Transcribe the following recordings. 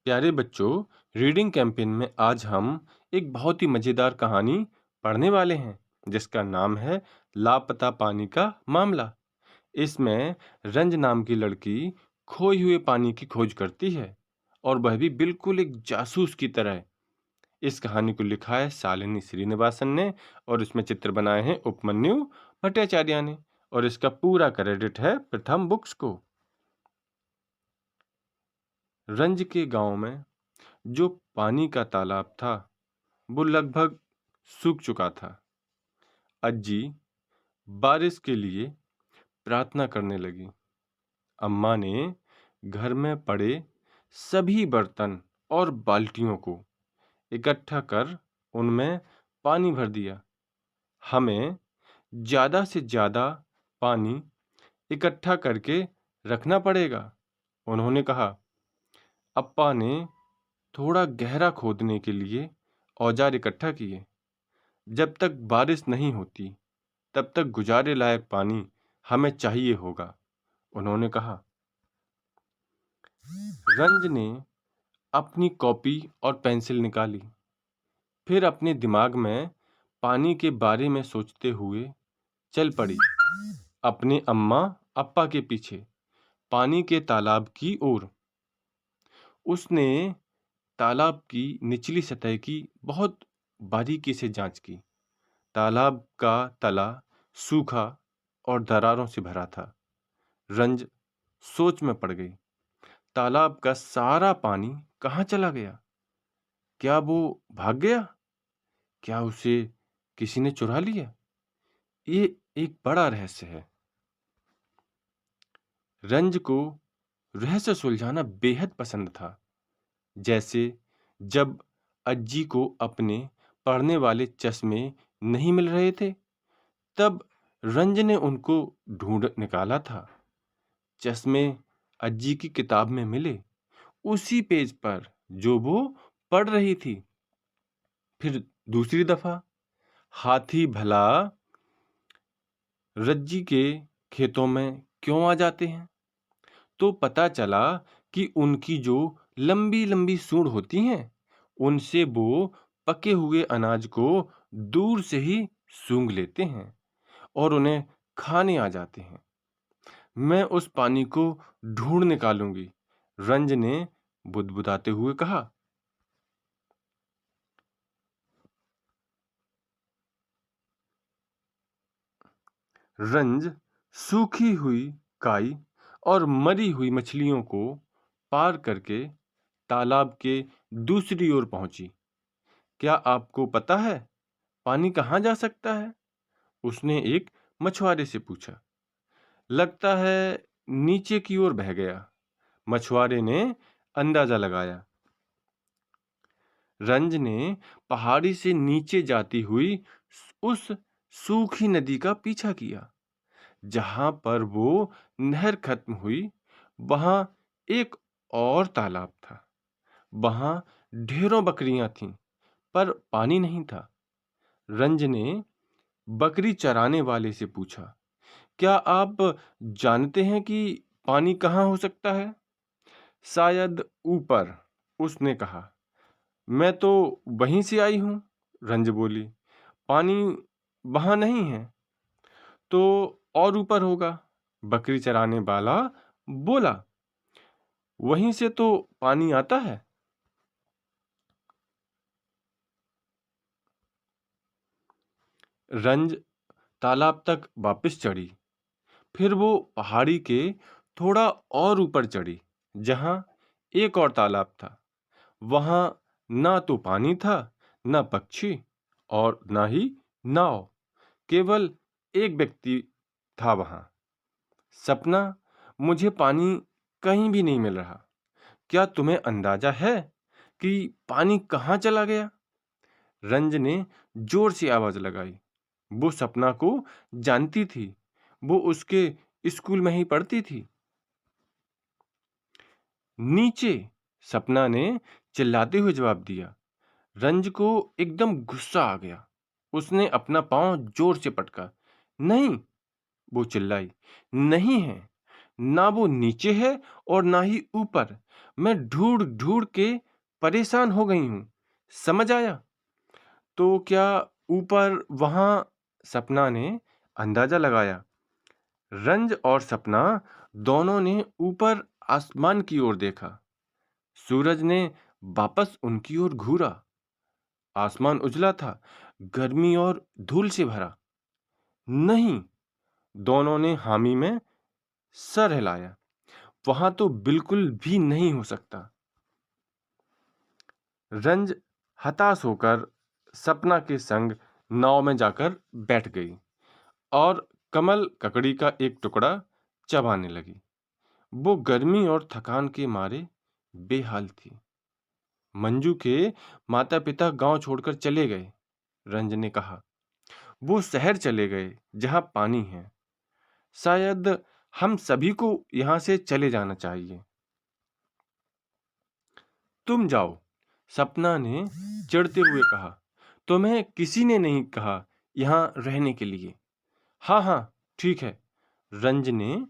प्यारे बच्चों, reading campaign में आज हम एक बहुत ही मज़ेदार कहानी पढ़ने वाले हैं जिसका नाम है लापता पानी का मामला। इसमें रंज नाम की लड़की खोए हुए पानी की खोज करती है और वह भी बिल्कुल एक जासूस की तरह। इस कहानी को लिखा है शालिनी श्रीनिवासन ने और इसमें चित्र बनाए हैं उपमन्यु भट्टाचार्य ने और इसका पूरा क्रेडिट है प्रथम बुक्स को। रंज के गांव में जो पानी का तालाब था वो लगभग सूख चुका था। अज्जी बारिश के लिए प्रार्थना करने लगी। अम्मा ने घर में पड़े सभी बर्तन और बाल्टियों को इकट्ठा कर उनमें पानी भर दिया। हमें ज़्यादा से ज़्यादा पानी इकट्ठा करके रखना पड़ेगा, उन्होंने कहा। अप्पा ने थोड़ा गहरा खोदने के लिए औजार इकट्ठा किए। जब तक बारिश नहीं होती तब तक गुजारे लायक पानी हमें चाहिए होगा, उन्होंने कहा। रंज ने अपनी कॉपी और पेंसिल निकाली, फिर अपने दिमाग में पानी के बारे में सोचते हुए चल पड़ी अपने अम्मा अप्पा के पीछे पानी के तालाब की ओर। उसने तालाब की निचली सतह की बहुत बारीकी से जांच की। तालाब का तला सूखा और दरारों से भरा था। रंज सोच में पड़ गई। तालाब का सारा पानी कहाँ चला गया? क्या वो भाग गया? क्या उसे किसी ने चुरा लिया? ये एक बड़ा रहस्य है। रंज को रहस्य सुलझाना बेहद पसंद था। जैसे जब अज्जी को अपने पढ़ने वाले चश्मे नहीं मिल रहे थे, तब रंज ने उनको ढूंढ निकाला था। चश्मे अज्जी की किताब में मिले, उसी पेज पर जो वो पढ़ रही थी। फिर दूसरी दफा हाथी भला रज्जी के खेतों में क्यों आ जाते हैं? तो पता चला कि उनकी जो लंबी लंबी सूंड होती हैं, उनसे वो पके हुए अनाज को दूर से ही सूंघ लेते हैं और उन्हें खाने आ जाते हैं। मैं उस पानी को ढूंढ निकालूंगी, रंज ने बुदबुदाते हुए कहा। रंज सूखी हुई काई और मरी हुई मछलियों को पार करके तालाब के दूसरी ओर पहुंची। क्या आपको पता है पानी कहाँ जा सकता है? उसने एक मछुआरे से पूछा। लगता है नीचे की ओर बह गया, मछुआरे ने अंदाजा लगाया। रंज ने पहाड़ी से नीचे जाती हुई उस सूखी नदी का पीछा किया। जहां पर वो नहर खत्म हुई, वहां एक और तालाब था। वहां ढेरों बकरियां थीं, पर पानी नहीं था। रंज ने बकरी चराने वाले से पूछा, क्या आप जानते हैं कि पानी कहाँ हो सकता है? शायद ऊपर, उसने कहा। मैं तो वहीं से आई हूँ, रंज बोली। पानी वहां नहीं है तो और ऊपर होगा, बकरी चराने वाला बोला। वहीं से तो पानी आता है। रंज तालाब तक वापस चढ़ी। फिर वो पहाड़ी के थोड़ा और ऊपर चढ़ी, जहां एक और तालाब था। वहां ना तो पानी था, ना पक्षी और ना ही नाव। केवल एक व्यक्ति था वहां। सपना, मुझे पानी कहीं भी नहीं मिल रहा। क्या तुम्हें अंदाजा है कि पानी कहाँ चला गया? रंज ने जोर से आवाज लगाई। वो सपना को जानती थी। वो उसके स्कूल में ही पढ़ती थी। नीचे, सपना ने चिल्लाते हुए जवाब दिया। रंज को एकदम गुस्सा आ गया। उसने अपना पांव जोर से पटका। नहीं, वो चिल्लाई, नहीं है। ना वो नीचे है और ना ही ऊपर। मैं ढूंढ ढूंढ के परेशान हो गई हूँ। समझ आया? तो क्या ऊपर वहां? सपना ने अंदाजा लगाया। रंज और सपना दोनों ने ऊपर आसमान की ओर देखा। सूरज ने वापस उनकी ओर घूरा। आसमान उजला था, गर्मी और धूल से भरा। नहीं, दोनों ने हामी में सर हिलाया। वहां तो बिल्कुल भी नहीं हो सकता। रंज हताश होकर सपना के संग नाव में जाकर बैठ गई और कमल ककड़ी का एक टुकड़ा चबाने लगी। वो गर्मी और थकान के मारे बेहाल थी। मंजू के माता पिता गांव छोड़कर चले गए, रंज ने कहा। वो शहर चले गए जहां पानी है। शायद हम सभी को यहां से चले जाना चाहिए। तुम जाओ, सपना ने चिढ़ते हुए कहा। तुम्हें किसी ने नहीं कहा यहां रहने के लिए। हाँ हाँ, ठीक है, रंज ने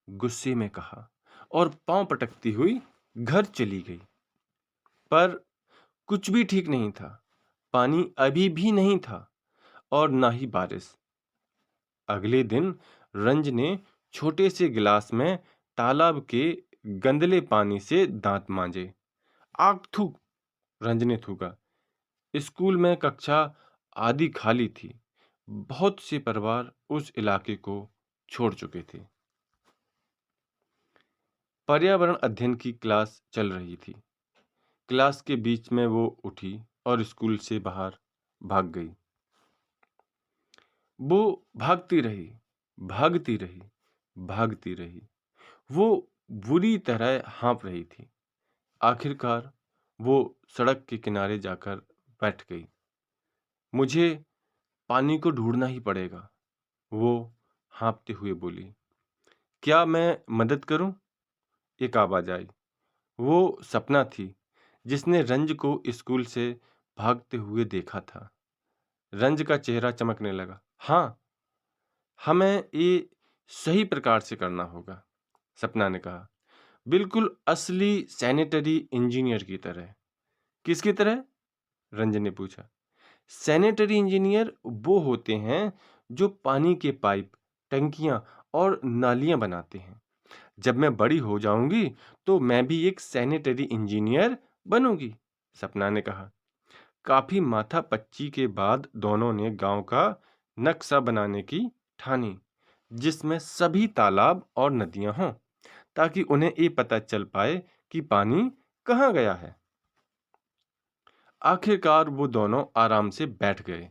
गुस्से में कहा और पांव पटकती हुई घर चली गई। पर कुछ भी ठीक नहीं था। पानी अभी भी नहीं था और ना ही बारिश। अगले दिन रंज ने छोटे से गिलास में तालाब के गंदले पानी से दांत मांजे। आग थूक, रंज ने थूका। स्कूल में कक्षा आधी खाली थी। बहुत से परिवार उस इलाके को छोड़ चुके थे। पर्यावरण अध्ययन की क्लास चल रही थी। क्लास के बीच में वो उठी और स्कूल से बाहर भाग गई। वो भागती रही, भागती रही, भागती रही। वो बुरी तरह हाँफ रही थी। आखिरकार वो सड़क के किनारे जाकर बैठ गई। मुझे पानी को ढूंढना ही पड़ेगा, वो हाँफते हुए बोली। क्या मैं मदद करूं? एक आवाज आई। वो सपना थी जिसने रंज को स्कूल से भागते हुए देखा था। रंज का चेहरा चमकने लगा। हाँ, हमें ये सही प्रकार से करना होगा, सपना ने कहा। बिल्कुल असली सैनिटरी इंजीनियर की तरह। किसकी तरह? रंज ने पूछा। सैनिटरी इंजीनियर वो होते हैं जो पानी के पाइप, टंकियां और नालियां बनाते हैं। जब मैं बड़ी हो जाऊंगी तो मैं भी एक सैनिटरी इंजीनियर बनूंगी, सपना ने कहा। काफी माथापच्ची के बाद दोनों ने गांव का नक्शा बनाने की ठानी, जिसमें सभी तालाब और नदियां हों, ताकि उन्हें ये पता चल पाए कि पानी कहाँ गया है। आखिरकार वो दोनों आराम से बैठ गए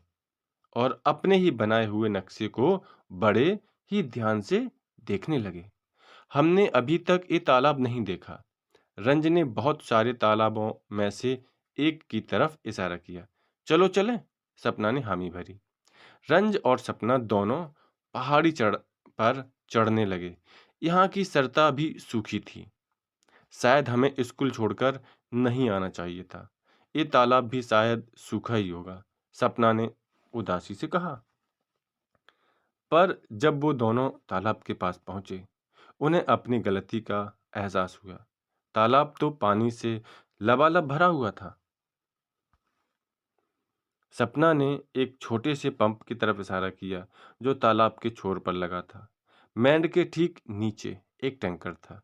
और अपने ही बनाए हुए नक्शे को बड़े ही ध्यान से देखने लगे। हमने अभी तक ये तालाब नहीं देखा। रंज ने बहुत सारे तालाबों में से एक की तरफ इशारा किया। चलो चलें, सपना ने हामी भरी। रंज और सपना दोनों पहाड़ी पर चढ़ने लगे। यहाँ की सरिता भी सूखी थी। शायद हमें स्कूल छोड़कर नहीं आना चाहिए था। ये तालाब भी शायद सूखा ही होगा, सपना ने उदासी से कहा। पर जब वो दोनों तालाब के पास पहुंचे, उन्हें अपनी गलती का एहसास हुआ। तालाब तो पानी से लबालब भरा हुआ था। सपना ने एक छोटे से पंप की तरफ इशारा किया जो तालाब के छोर पर लगा था। मैंड के ठीक नीचे एक टैंकर था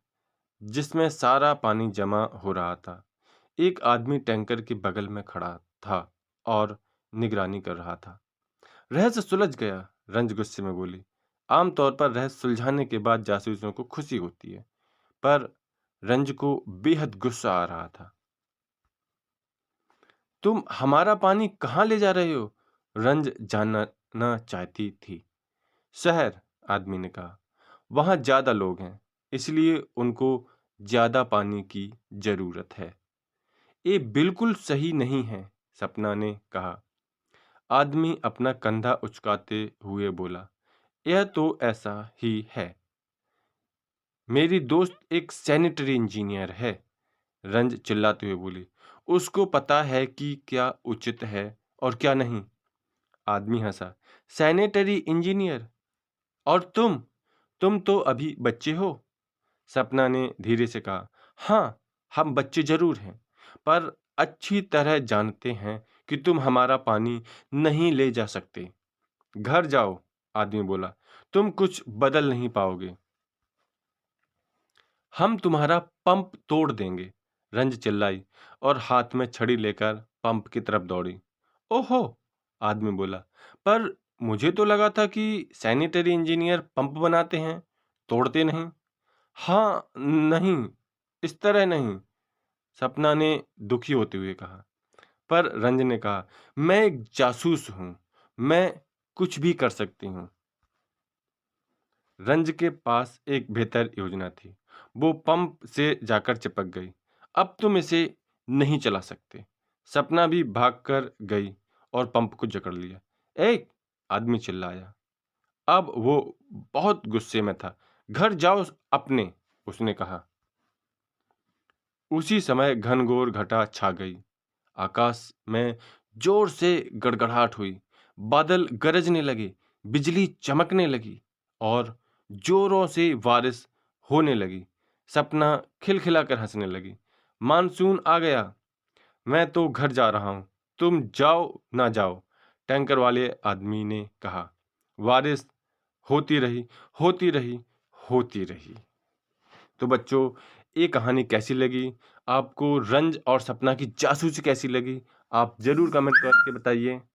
जिसमें सारा पानी जमा हो रहा था। एक आदमी टैंकर के बगल में खड़ा था और निगरानी कर रहा था। रहस्य सुलझ गया, रंज गुस्से में बोली। आमतौर पर रहस्य सुलझाने के बाद जासूसों को खुशी होती है, पर रंज को बेहद गुस्सा आ रहा था। तुम हमारा पानी कहाँ ले जा रहे हो? रंज जानना चाहती थी। शहर, आदमी ने कहा। वहां ज्यादा लोग हैं, इसलिए उनको ज्यादा पानी की जरूरत है। ये बिल्कुल सही नहीं है, सपना ने कहा। आदमी अपना कंधा उचकाते हुए बोला। यह तो ऐसा ही है। मेरी दोस्त एक सैनिटरी इंजीनियर है, रंज चिल्लाते हुए बोली। उसको पता है कि क्या उचित है और क्या नहीं। आदमी हंसा। Sanitary engineer? और तुम तो अभी बच्चे हो। सपना ने धीरे से कहा, हाँ, हम बच्चे जरूर हैं, पर अच्छी तरह जानते हैं कि तुम हमारा पानी नहीं ले जा सकते। घर जाओ, आदमी बोला, तुम कुछ बदल नहीं पाओगे। हम तुम्हारा पंप तोड़ देंगे, रंज चिल्लाई और हाथ में छड़ी लेकर पंप की तरफ दौड़ी। ओहो, आदमी बोला, पर मुझे तो लगा था कि सैनिटरी इंजीनियर पंप बनाते हैं, तोड़ते नहीं। हाँ, नहीं, इस तरह नहीं, सपना ने दुखी होते हुए कहा। पर रंज ने कहा, मैं एक जासूस हूं, मैं कुछ भी कर सकती हूँ। रंज के पास एक बेहतर योजना थी। वो पंप से जाकर चिपक गई। अब तुम इसे नहीं चला सकते। सपना भी भागकर गई और पंप को जकड़ लिया। एक आदमी चिल्लाया। अब वो बहुत गुस्से में था। घर जाओ अपने, उसने कहा। उसी समय घनघोर घटा छा गई। आकाश में जोर से गड़गड़ाहट हुई। बादल गरजने लगे, बिजली चमकने लगी और जोरों से बारिश होने लगी। सपना खिलखिलाकर हंसने लगी। मानसून आ गया। मैं तो घर जा रहा हूं, तुम जाओ ना जाओ, टैंकर वाले आदमी ने कहा। बारिश होती रही, होती रही, होती रही। तो बच्चों, ये कहानी कैसी लगी? आपको रंज और सपना की जासूसी कैसी लगी? आप जरूर कमेंट करके बताइए।